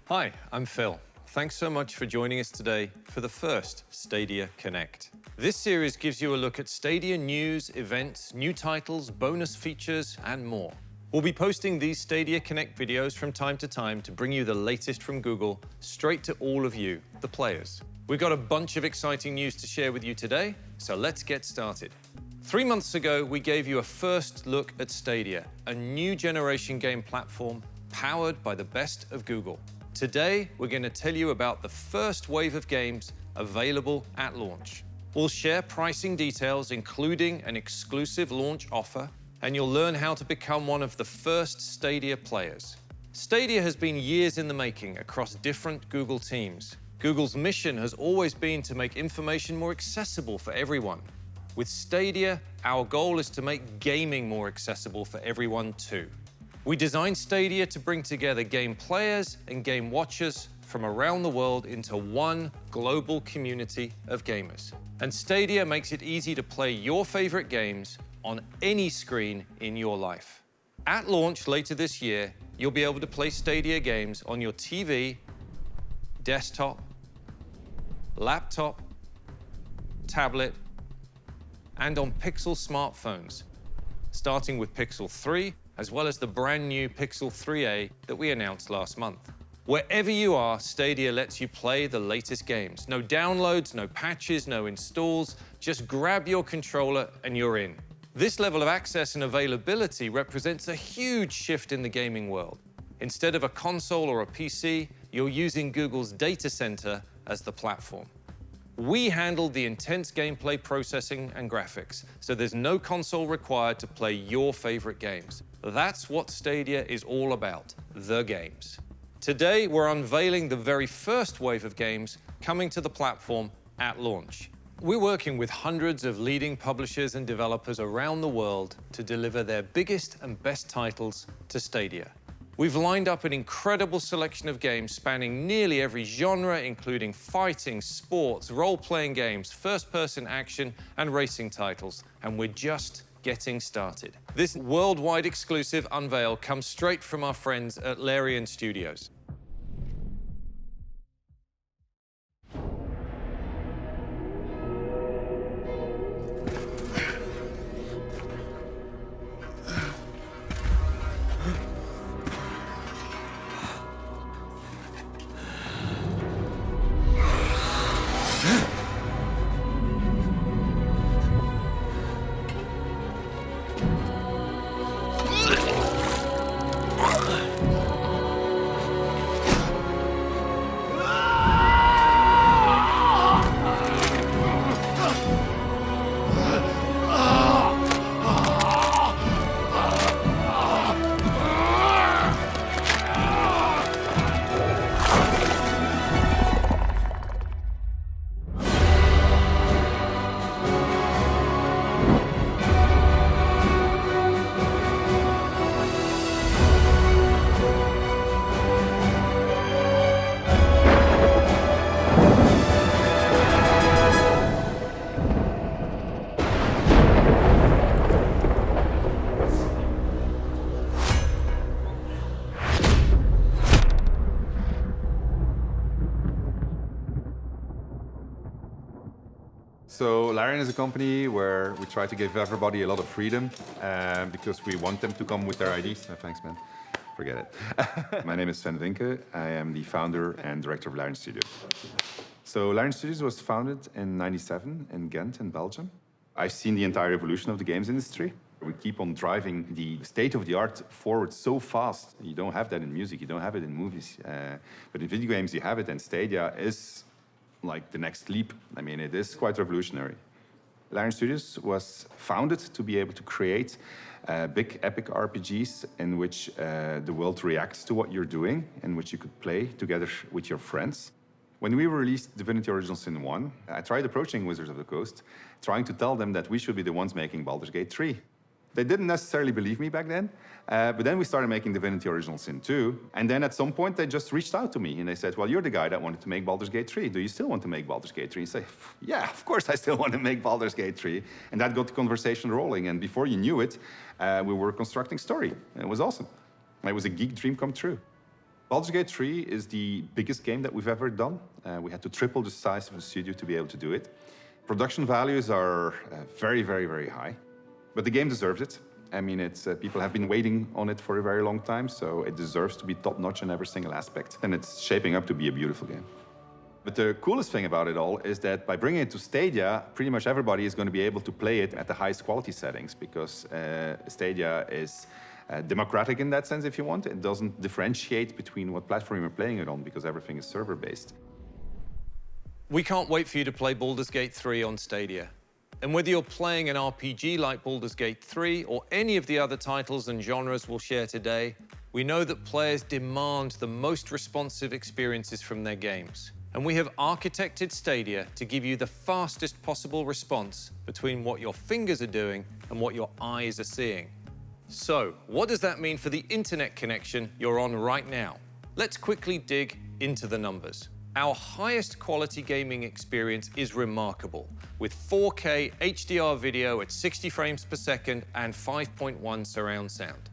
Hi, I'm Phil. Thanks so much for joining us today for the first Stadia Connect. This series gives you a look at Stadia news, events, new titles, bonus features, and more. We'll be posting these Stadia Connect videos from time to time to bring you the latest from Google straight to all of you, the players. We've got a bunch of exciting news to share with you today, so let's get started. 3 months ago, we gave you a first look at Stadia, a new generation game platform powered by the best of Google. Today, we're going to tell you about the first wave of games available at launch. We'll share pricing details, including an exclusive launch offer, and you'll learn how to become one of the first Stadia players. Stadia has been years in the making across different Google teams. Google's mission has always been to make information more accessible for everyone. With Stadia, our goal is to make gaming more accessible for everyone too. We designed Stadia to bring together game players and game watchers from around the world into one global community of gamers. And Stadia makes it easy to play your favorite games on any screen in your life. At launch later this year, you'll be able to play Stadia games on your TV, desktop, laptop, tablet, and on Pixel smartphones, starting with Pixel 3, as well as the brand new Pixel 3a that we announced last month. Wherever you are, Stadia lets you play the latest games. No downloads, no patches, no installs. Just grab your controller and you're in. This level of access and availability represents a huge shift in the gaming world. Instead of a console or a PC, you're using Google's data center as the platform. We handled the intense gameplay processing and graphics, so there's no console required to play your favorite games. That's what Stadia is all about, the games. Today, we're unveiling the very first wave of games coming to the platform at launch. We're working with hundreds of leading publishers and developers around the world to deliver their biggest and best titles to Stadia. We've lined up an incredible selection of games spanning nearly every genre, including fighting, sports, role-playing games, first-person action, and racing titles, and we're just getting started. This worldwide exclusive unveil comes straight from our friends at Larian Studios. So Larian is a company where we try to give everybody a lot of freedom because we want them to come with their ideas. No, thanks, man. Forget it. My name is Sven Vinke. I am the founder and director of Larian Studios. So Larian Studios was founded in '97 in Ghent in Belgium. I've seen the entire evolution of the games industry. We keep on driving the state-of-the-art forward so fast. You don't have that in music, you don't have it in movies. But in video games, you have it, and Stadia is like the next leap. I mean, it is quite revolutionary. Larian Studios was founded to be able to create big epic RPGs in which the world reacts to what you're doing, in which you could play together with your friends. When we released Divinity Original Sin 1, I tried approaching Wizards of the Coast, trying to tell them that we should be the ones making Baldur's Gate 3. They didn't necessarily believe me back then, but then we started making Divinity Original Sin 2, and then at some point they just reached out to me and they said, well, you're the guy that wanted to make Baldur's Gate 3. Do you still want to make Baldur's Gate 3? And I say, yeah, of course I still want to make Baldur's Gate 3. And that got the conversation rolling, and before you knew it, we were constructing story. It was awesome. It was a geek dream come true. Baldur's Gate 3 is the biggest game that we've ever done. We had to triple the size of the studio to be able to do it. Production values are very, very, very high, but the game deserves it. I mean, people have been waiting on it for a very long time, so it deserves to be top-notch in every single aspect, and it's shaping up to be a beautiful game. But the coolest thing about it all is that by bringing it to Stadia, pretty much everybody is going to be able to play it at the highest quality settings, because Stadia is democratic in that sense, if you want. It doesn't differentiate between what platform you're playing it on, because everything is server-based. We can't wait for you to play Baldur's Gate 3 on Stadia. And whether you're playing an RPG like Baldur's Gate 3 or any of the other titles and genres we'll share today, we know that players demand the most responsive experiences from their games. And we have architected Stadia to give you the fastest possible response between what your fingers are doing and what your eyes are seeing. So, what does that mean for the internet connection you're on right now? Let's quickly dig into the numbers. Our highest quality gaming experience is remarkable, with 4K HDR video at 60 frames per second and 5.1 surround sound.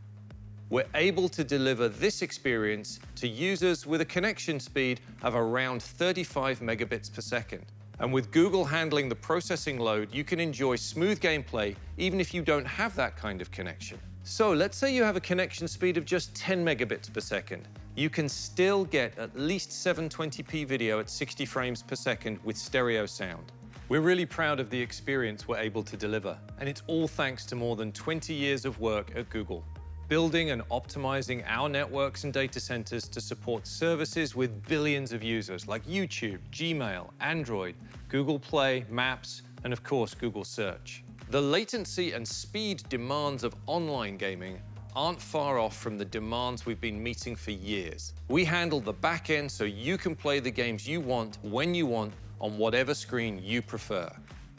We're able to deliver this experience to users with a connection speed of around 35 megabits per second. And with Google handling the processing load, you can enjoy smooth gameplay even if you don't have that kind of connection. So let's say you have a connection speed of just 10 megabits per second. You can still get at least 720p video at 60 frames per second with stereo sound. We're really proud of the experience we're able to deliver, and it's all thanks to more than 20 years of work at Google, building and optimizing our networks and data centers to support services with billions of users like YouTube, Gmail, Android, Google Play, Maps, and of course, Google Search. The latency and speed demands of online gaming aren't far off from the demands we've been meeting for years. We handle the back end so you can play the games you want, when you want, on whatever screen you prefer.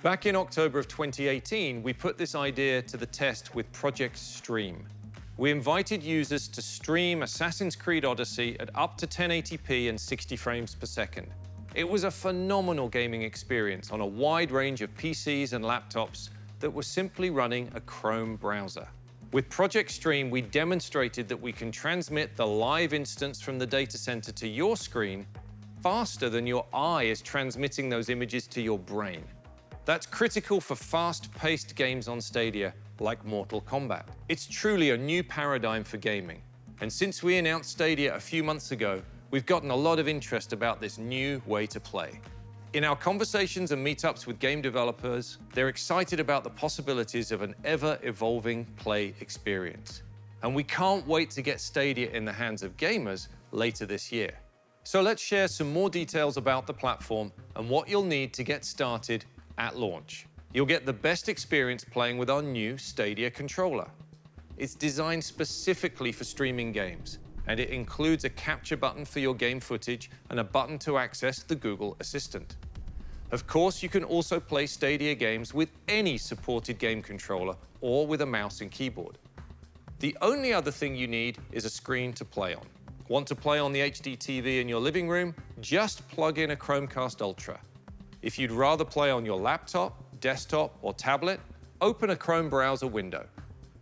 Back in October of 2018, we put this idea to the test with Project Stream. We invited users to stream Assassin's Creed Odyssey at up to 1080p and 60 frames per second. It was a phenomenal gaming experience on a wide range of PCs and laptops that were simply running a Chrome browser. With Project Stream, we demonstrated that we can transmit the live instance from the data center to your screen faster than your eye is transmitting those images to your brain. That's critical for fast-paced games on Stadia, like Mortal Kombat. It's truly a new paradigm for gaming. And since we announced Stadia a few months ago, we've gotten a lot of interest about this new way to play. In our conversations and meetups with game developers, they're excited about the possibilities of an ever-evolving play experience. And we can't wait to get Stadia in the hands of gamers later this year. So let's share some more details about the platform and what you'll need to get started at launch. You'll get the best experience playing with our new Stadia controller. It's designed specifically for streaming games, and it includes a capture button for your game footage and a button to access the Google Assistant. Of course, you can also play Stadia games with any supported game controller or with a mouse and keyboard. The only other thing you need is a screen to play on. Want to play on the HD TV in your living room? Just plug in a Chromecast Ultra. If you'd rather play on your laptop, desktop, or tablet, open a Chrome browser window.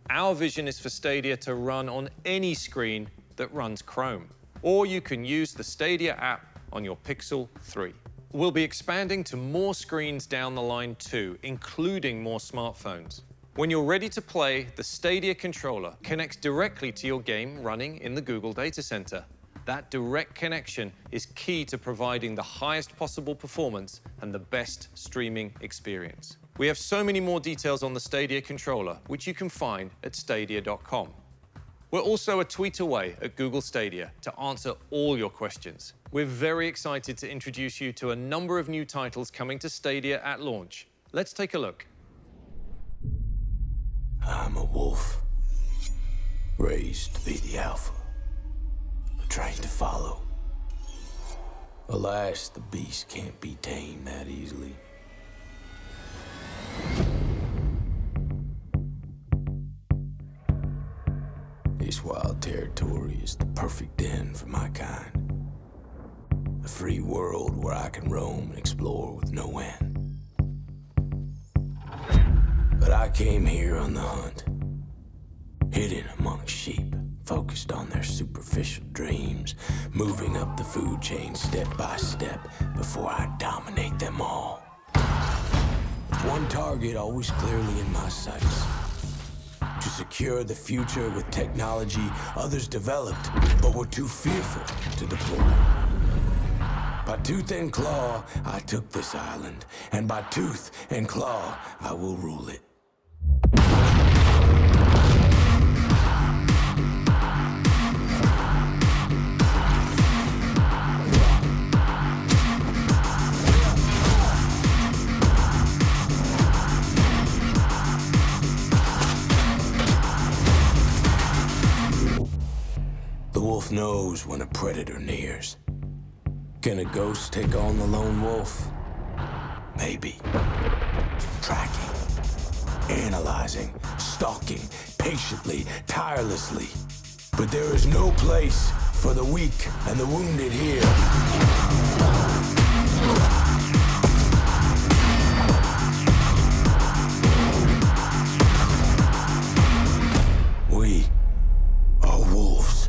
Our vision is for Stadia to run on any screen that runs Chrome, or you can use the Stadia app on your Pixel 3. We'll be expanding to more screens down the line too, including more smartphones. When you're ready to play, the Stadia controller connects directly to your game running in the Google Data Center. That direct connection is key to providing the highest possible performance and the best streaming experience. We have so many more details on the Stadia controller, which you can find at stadia.com. We're also a tweet away at Google Stadia to answer all your questions. We're very excited to introduce you to a number of new titles coming to Stadia at launch. Let's take a look. I'm a wolf, raised to be the alpha, trained to follow. Alas, the beast can't be tamed that easily. This wild territory is the perfect den for my kind. A free world where I can roam and explore with no end. But I came here on the hunt, hidden among sheep, focused on their superficial dreams, moving up the food chain step by step before I dominate them all. With one target always clearly in my sights: to secure the future with technology others developed but were too fearful to deploy. By tooth and claw, I took this island, and by tooth and claw, I will rule it. The wolf knows when a predator nears. Can a ghost take on the lone wolf? Maybe. Tracking, analyzing, stalking, patiently, tirelessly. But there is no place for the weak and the wounded here. We are wolves.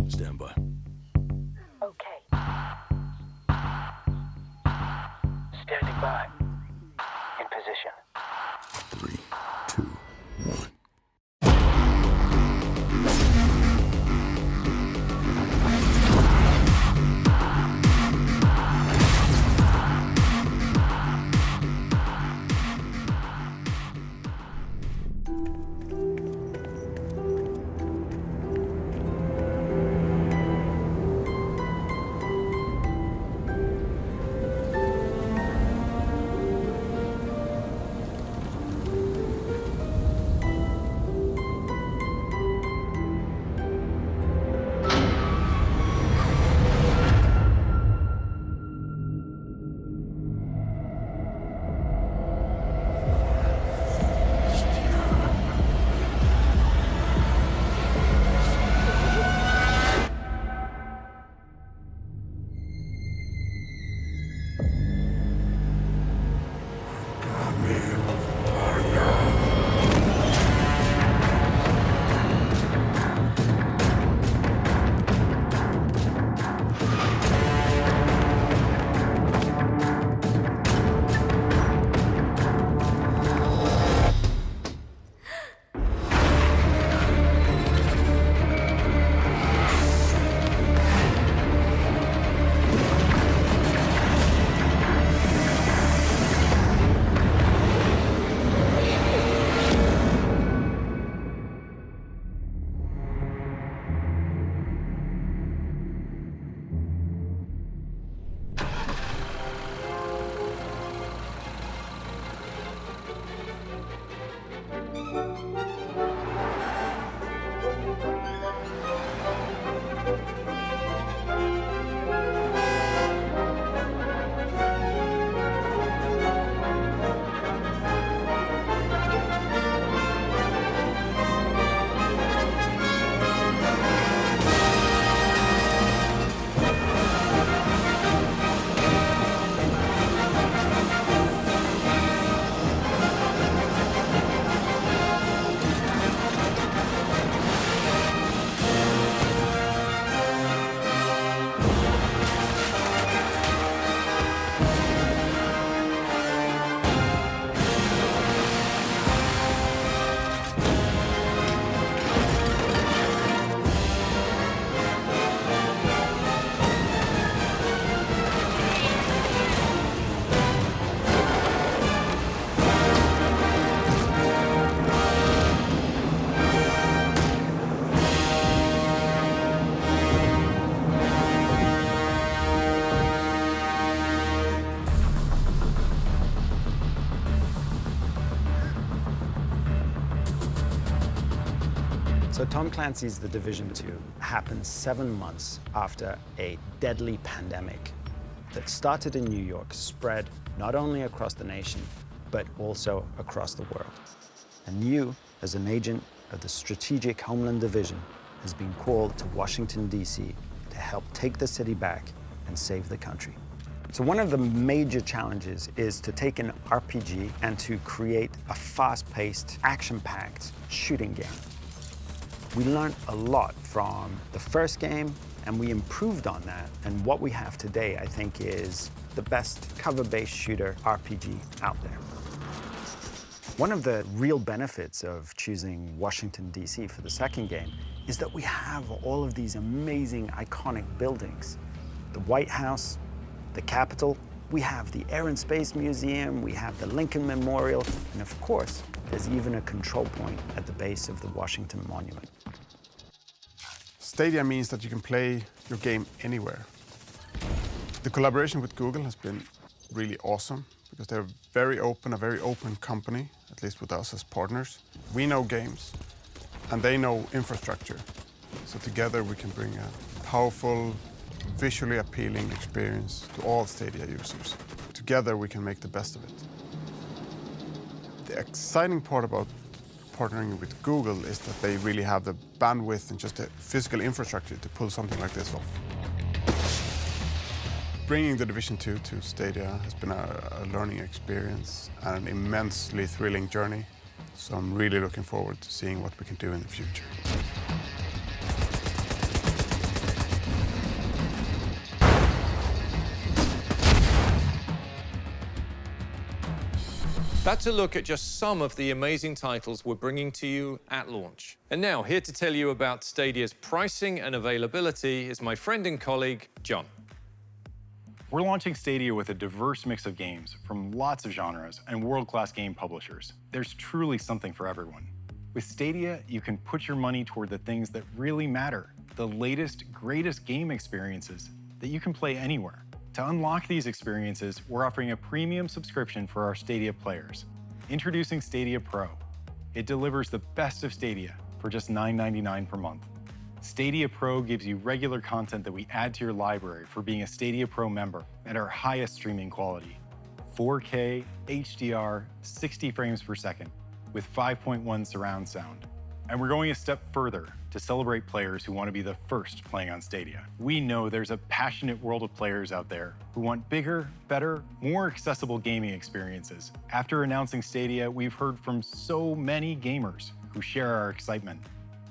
Stand by. Okay. Standing by. In position. 3, 2, 1. So Tom Clancy's The Division 2 happened 7 months after a deadly pandemic that started in New York, spread not only across the nation, but also across the world. And you, as an agent of the Strategic Homeland Division has been called to Washington, D.C. to help take the city back and save the country. So one of the major challenges is to take an RPG and to create a fast-paced, action-packed shooting game. We learned a lot from the first game, and we improved on that. And what we have today, I think, is the best cover-based shooter RPG out there. One of the real benefits of choosing Washington, D.C. for the second game is that we have all of these amazing, iconic buildings. The White House, the Capitol, we have the Air and Space Museum, we have the Lincoln Memorial, and of course, there's even a control point at the base of the Washington Monument. Stadia means that you can play your game anywhere. The collaboration with Google has been really awesome because they're a very open company, at least with us as partners. We know games and they know infrastructure. So together we can bring a powerful, visually appealing experience to all Stadia users. Together we can make the best of it. The exciting part about partnering with Google is that they really have the bandwidth and just the physical infrastructure to pull something like this off. Bringing the Division 2 to Stadia has been a learning experience and an immensely thrilling journey. So I'm really looking forward to seeing what we can do in the future. That's a look at just some of the amazing titles we're bringing to you at launch. And now, here to tell you about Stadia's pricing and availability is my friend and colleague, John. We're launching Stadia with a diverse mix of games from lots of genres and world-class game publishers. There's truly something for everyone. With Stadia, you can put your money toward the things that really matter, the latest, greatest game experiences that you can play anywhere. To unlock these experiences, we're offering a premium subscription for our Stadia players. Introducing Stadia Pro. It delivers the best of Stadia for just $9.99 per month. Stadia Pro gives you regular content that we add to your library for being a Stadia Pro member at our highest streaming quality. 4K, HDR, 60 frames per second with 5.1 surround sound. And we're going a step further to celebrate players who want to be the first playing on Stadia. We know there's a passionate world of players out there who want bigger, better, more accessible gaming experiences. After announcing Stadia, we've heard from so many gamers who share our excitement.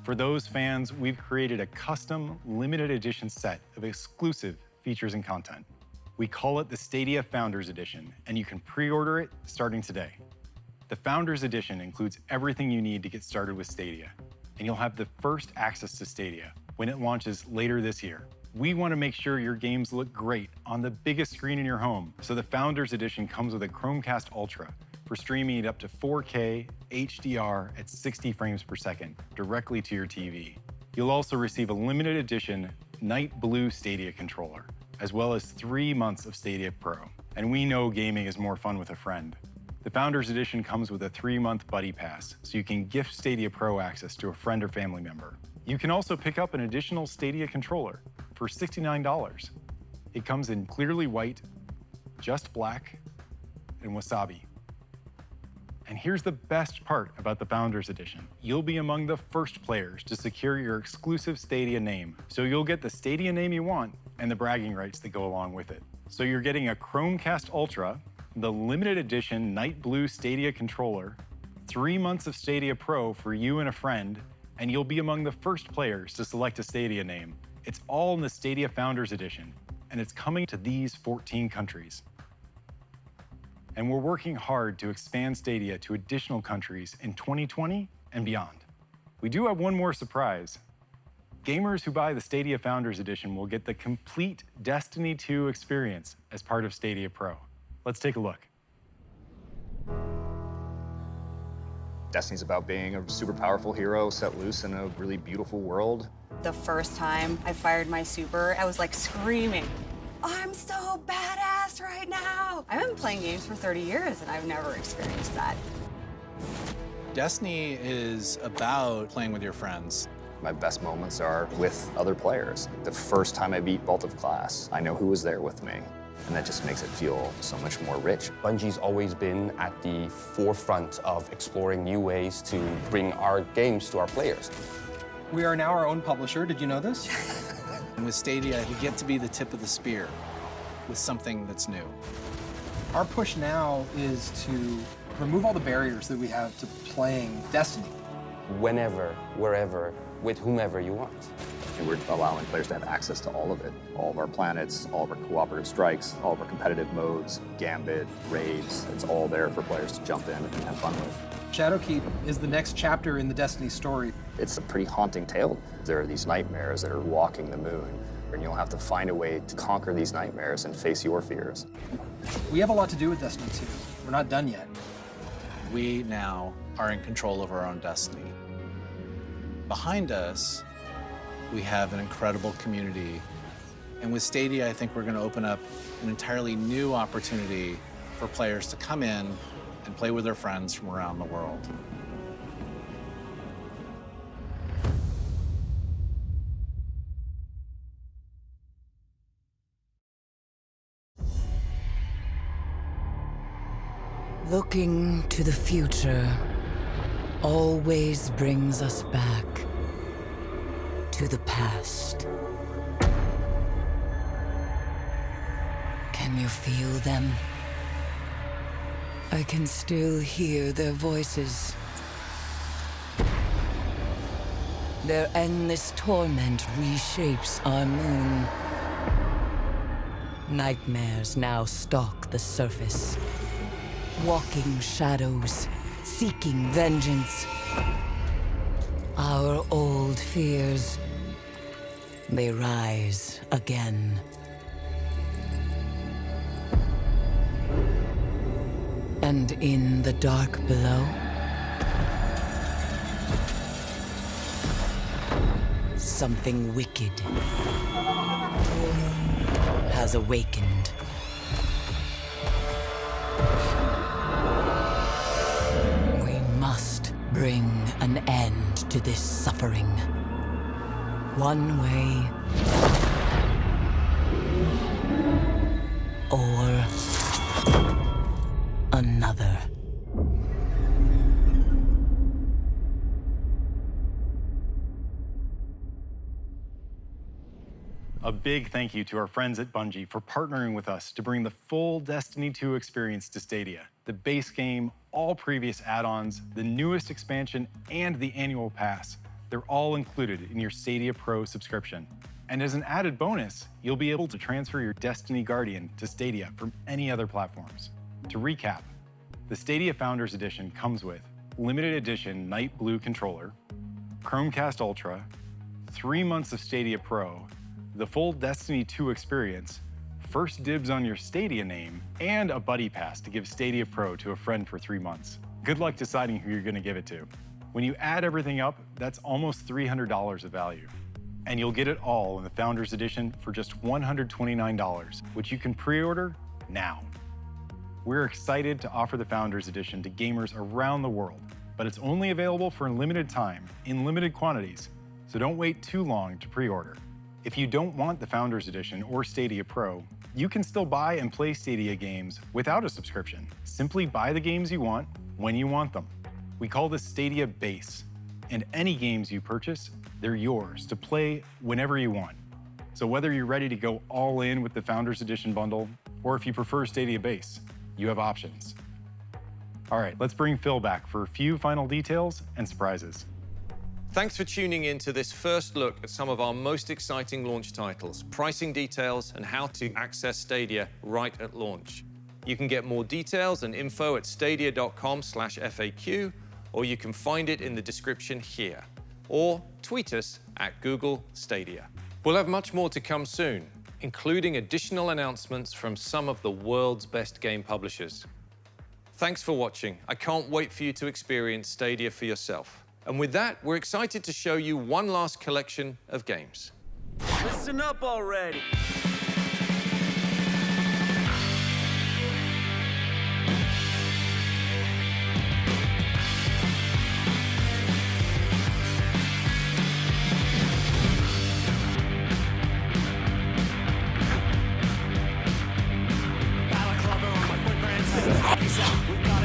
For those fans, we've created a custom, limited edition set of exclusive features and content. We call it the Stadia Founders Edition, and you can pre-order it starting today. The Founders Edition includes everything you need to get started with Stadia, and you'll have the first access to Stadia when it launches later this year. We want to make sure your games look great on the biggest screen in your home, so the Founders Edition comes with a Chromecast Ultra for streaming it up to 4K HDR at 60 frames per second directly to your TV. You'll also receive a limited edition Night Blue Stadia controller, as well as 3 months of Stadia Pro. And we know gaming is more fun with a friend. The Founders Edition comes with a 3-month Buddy Pass, so you can gift Stadia Pro access to a friend or family member. You can also pick up an additional Stadia controller for $69. It comes in clearly white, just black, and wasabi. And here's the best part about the Founders Edition. You'll be among the first players to secure your exclusive Stadia name. So you'll get the Stadia name you want and the bragging rights that go along with it. So you're getting a Chromecast Ultra, the limited edition Night Blue Stadia controller, 3 months of Stadia Pro for you and a friend, and you'll be among the first players to select a Stadia name. It's all in the Stadia Founders Edition, and it's coming to these 14 countries. And we're working hard to expand Stadia to additional countries in 2020 and beyond. We do have one more surprise. Gamers who buy the Stadia Founders Edition will get the complete Destiny 2 experience as part of Stadia Pro. Let's take a look. Destiny's about being a super powerful hero set loose in a really beautiful world. The first time I fired my super, I was like screaming, I'm so badass right now. I've been playing games for 30 years and I've never experienced that. Destiny is about playing with your friends. My best moments are with other players. The first time I beat Vault of Glass, I know who was there with me. And that just makes it feel so much more rich. Bungie's always been at the forefront of exploring new ways to bring our games to our players. We are now our own publisher. Did you know this? And with Stadia, we get to be the tip of the spear with something that's new. Our push now is to remove all the barriers that we have to playing Destiny. Whenever, wherever, with whomever you want. And we're allowing players to have access to all of it. All of our planets, all of our cooperative strikes, all of our competitive modes, Gambit, raids. It's all there for players to jump in and have fun with. Shadowkeep is the next chapter in the Destiny story. It's a pretty haunting tale. There are these nightmares that are walking the moon, and you'll have to find a way to conquer these nightmares and face your fears. We have a lot to do with Destiny 2. We're not done yet. We now are in control of our own destiny. Behind us, we have an incredible community. And with Stadia, I think we're going to open up an entirely new opportunity for players to come in and play with their friends from around the world. Looking to the future always brings us back to the past. Can you feel them? I can still hear their voices. Their endless torment reshapes our moon. Nightmares now stalk the surface. Walking shadows, seeking vengeance. Our old fears, they rise again. And in the dark below, something wicked has awakened. Bring an end to this suffering. One way or another. A big thank you to our friends at Bungie for partnering with us to bring the full Destiny 2 experience to Stadia. The base game, all previous add-ons, the newest expansion, and the annual pass. They're all included in your Stadia Pro subscription. And as an added bonus, you'll be able to transfer your Destiny Guardian to Stadia from any other platforms. To recap, the Stadia Founders Edition comes with limited edition Night Blue controller, Chromecast Ultra, 3 months of Stadia Pro, the full Destiny 2 experience, first dibs on your Stadia name, and a buddy pass to give Stadia Pro to a friend for 3 months. Good luck deciding who you're going to give it to. When you add everything up, that's almost $300 of value. And you'll get it all in the Founders Edition for just $129, which you can pre-order now. We're excited to offer the Founders Edition to gamers around the world, but it's only available for a limited time, in limited quantities, so don't wait too long to pre-order. If you don't want the Founders Edition or Stadia Pro, you can still buy and play Stadia games without a subscription. Simply buy the games you want when you want them. We call this Stadia Base, and any games you purchase, they're yours to play whenever you want. So whether you're ready to go all in with the Founders Edition bundle, or if you prefer Stadia Base, you have options. All right, let's bring Phil back for a few final details and surprises. Thanks for tuning in to this first look at some of our most exciting launch titles, pricing details, and how to access Stadia right at launch. You can get more details and info at stadia.com/FAQ, or you can find it in the description here, or tweet us at Google Stadia. We'll have much more to come soon, including additional announcements from some of the world's best game publishers. Thanks for watching. I can't wait for you to experience Stadia for yourself. And with that, we're excited to show you one last collection of games. Listen up already. south. We got